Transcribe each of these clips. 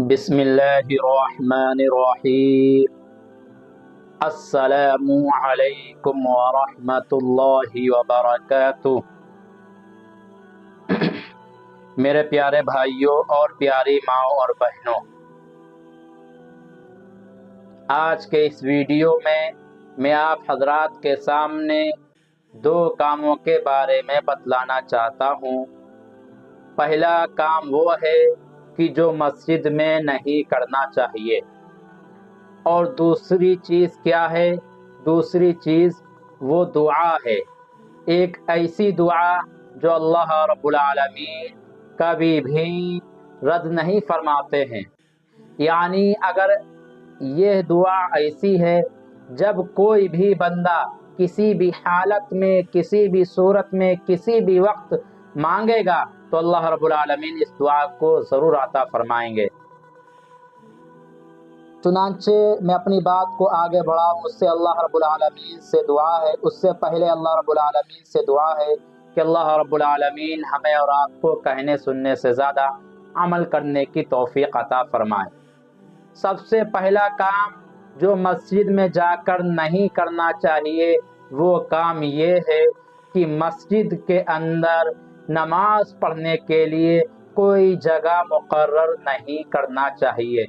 بسم اللہ الرحمن الرحیم۔ السلام علیکم ورحمۃ اللہ وبرکاتہ۔ میرے پیارے بھائیوں اور پیاری ماؤں اور بہنوں، آج کے اس ویڈیو میں آپ حضرات کے سامنے دو کاموں کے بارے میں بتلانا چاہتا ہوں۔ پہلا کام وہ ہے کہ جو مسجد میں نہیں کرنا چاہیے، اور دوسری چیز کیا ہے؟ دوسری چیز وہ دعا ہے، ایک ایسی دعا جو اللہ رب العالمین کبھی بھی رد نہیں فرماتے ہیں۔ یعنی اگر یہ دعا ایسی ہے، جب کوئی بھی بندہ کسی بھی حالت میں، کسی بھی صورت میں، کسی بھی وقت مانگے گا تو اللہ رب العالمین اس دعا کو ضرور عطا فرمائیں گے۔ چنانچہ میں اپنی بات کو آگے بڑھاؤں، اس سے اللہ رب العالمین سے دعا ہے، اس سے پہلے اللہ رب العالمین سے دعا ہے کہ اللہ رب العالمین ہمیں اور آپ کو کہنے سننے سے زیادہ عمل کرنے کی توفیق عطا فرمائے۔ سب سے پہلا کام جو مسجد میں جا کر نہیں کرنا چاہیے، وہ کام یہ ہے کہ مسجد کے اندر نماز پڑھنے کے لیے کوئی جگہ مقرر نہیں کرنا چاہیے۔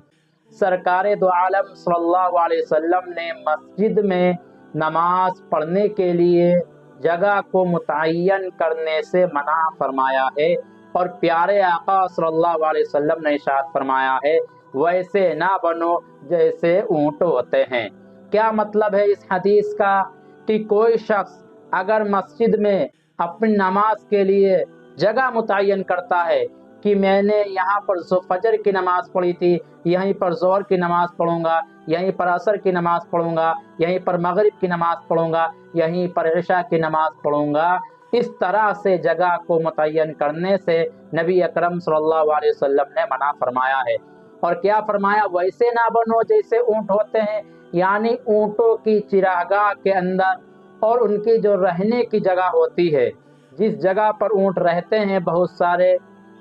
سرکار دو عالم صلی اللہ علیہ وسلم نے مسجد میں نماز پڑھنے کے لیے جگہ کو متعین کرنے سے منع فرمایا ہے، اور پیارے آقا صلی اللہ علیہ وسلم نے ارشاد فرمایا ہے، ویسے نہ بنو جیسے اونٹ ہوتے ہیں۔ کیا مطلب ہے اس حدیث کا؟ کہ کوئی شخص اگر مسجد میں اپنی نماز کے لیے جگہ متعین کرتا ہے کہ میں نے یہاں پر فجر کی نماز پڑھی تھی، یہیں پر ظہر کی نماز پڑھوں گا، یہیں پر عصر کی نماز پڑھوں گا، یہیں پر مغرب کی نماز پڑھوں گا، یہیں پر عشاء کی نماز پڑھوں گا، اس طرح سے جگہ کو متعین کرنے سے نبی اکرم صلی اللہ علیہ وسلم نے منع فرمایا ہے۔ اور کیا فرمایا؟ ویسے نہ بنو جیسے اونٹ ہوتے ہیں، یعنی اونٹوں کی چراگاہ کے اندر اور ان کی جو رہنے کی جگہ ہوتی ہے، جس جگہ پر اونٹ رہتے ہیں بہت سارے،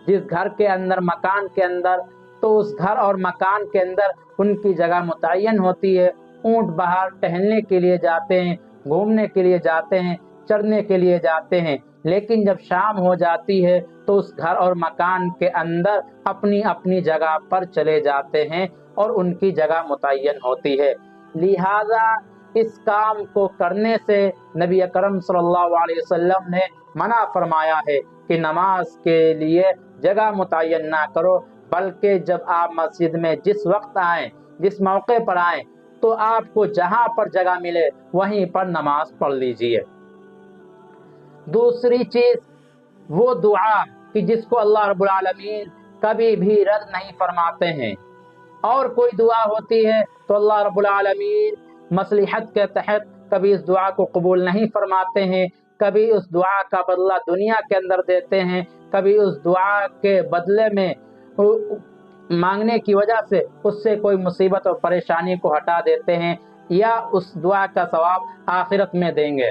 جس گھر کے اندر، مکان کے اندر، تو اس گھر اور مکان کے اندر ان کی جگہ متعین ہوتی ہے۔ اونٹ باہر ٹہلنے کے لیے جاتے ہیں، گھومنے کے لیے جاتے ہیں، چرنے کے لیے جاتے ہیں، لیکن جب شام ہو جاتی ہے تو اس گھر اور مکان کے اندر اپنی اپنی جگہ پر چلے جاتے ہیں اور ان کی جگہ متعین ہوتی ہے۔ لہذا اس کام کو کرنے سے نبی اکرم صلی اللہ علیہ وسلم نے منع فرمایا ہے کہ نماز کے لیے جگہ متعین نہ کرو، بلکہ جب آپ مسجد میں جس وقت آئیں، جس موقع پر آئیں، تو آپ کو جہاں پر جگہ ملے وہیں پر نماز پڑھ لیجئے۔ دوسری چیز وہ دعا کہ جس کو اللہ رب العالمین کبھی بھی رد نہیں فرماتے ہیں۔ اور کوئی دعا ہوتی ہے تو اللہ رب العالمین مصلحت کے تحت کبھی اس دعا کو قبول نہیں فرماتے ہیں، کبھی اس دعا کا بدلہ دنیا کے اندر دیتے ہیں، کبھی اس دعا کے بدلے میں مانگنے کی وجہ سے اس سے کوئی مصیبت اور پریشانی کو ہٹا دیتے ہیں، یا اس دعا کا ثواب آخرت میں دیں گے۔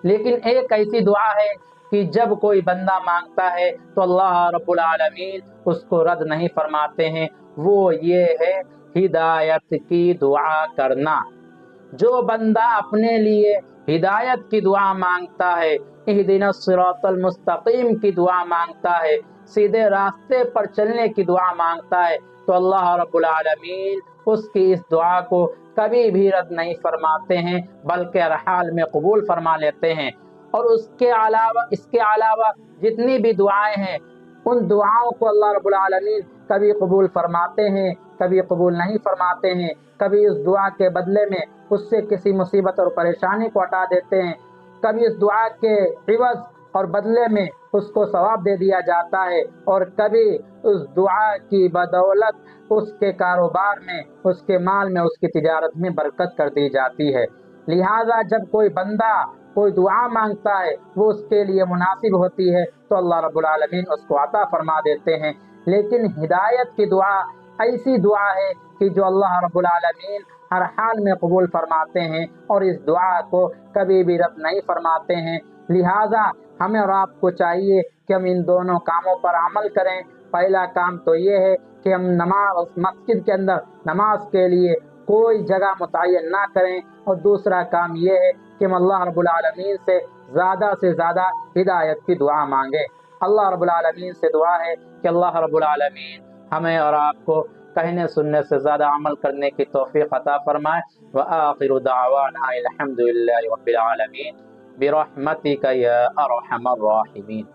لیکن ایک ایسی دعا ہے کہ جب کوئی بندہ مانگتا ہے تو اللہ رب العالمین اس کو رد نہیں فرماتے ہیں، وہ یہ ہے ہدایت کی دعا کرنا۔ جو بندہ اپنے لیے ہدایت کی دعا مانگتا ہے، اہدنا الصراط المستقیم کی دعا مانگتا ہے، سیدھے راستے پر چلنے کی دعا مانگتا ہے، تو اللہ رب العالمین اس کی اس دعا کو کبھی بھی رد نہیں فرماتے ہیں، بلکہ ہر حال میں قبول فرما لیتے ہیں۔ اور اس کے علاوہ جتنی بھی دعائیں ہیں، ان دعاؤں کو اللہ رب العالمین کبھی قبول فرماتے ہیں، کبھی قبول نہیں فرماتے ہیں، کبھی اس دعا کے بدلے میں اس سے کسی مصیبت اور پریشانی کو ہٹا دیتے ہیں، کبھی اس دعا کے عوض اور بدلے میں اس کو ثواب دے دیا جاتا ہے، اور کبھی اس دعا کی بدولت اس کے کاروبار میں، اس کے مال میں، اس کی تجارت میں برکت کر دی جاتی ہے۔ لہٰذا جب کوئی بندہ کوئی دعا مانگتا ہے، وہ اس کے لیے مناسب ہوتی ہے تو اللہ رب العالمین اس کو عطا فرما دیتے ہیں۔ لیکن ہدایت کی دعا ایسی دعا ہے کہ جو اللہ رب العالمین ہر حال میں قبول فرماتے ہیں، اور اس دعا کو کبھی بھی رد نہیں فرماتے ہیں۔ لہٰذا ہمیں اور آپ کو چاہیے کہ ہم ان دونوں کاموں پر عمل کریں۔ پہلا کام تو یہ ہے کہ ہم مسجد کے اندر نماز کے لیے کوئی جگہ متعین نہ کریں، اور دوسرا کام یہ ہے کہ ہم اللہ رب العالمین سے زیادہ ہدایت کی دعا مانگیں۔ اللہ رب العالمین سے دعا ہے کہ اللہ رب العالمین ہمیں اور آپ کو کہنے سننے سے زیادہ عمل کرنے کی توفیق عطا فرمائے۔ وآخر دعوانا الحمد للہ رب العالمین برحمتک یا ارحم الراحمین۔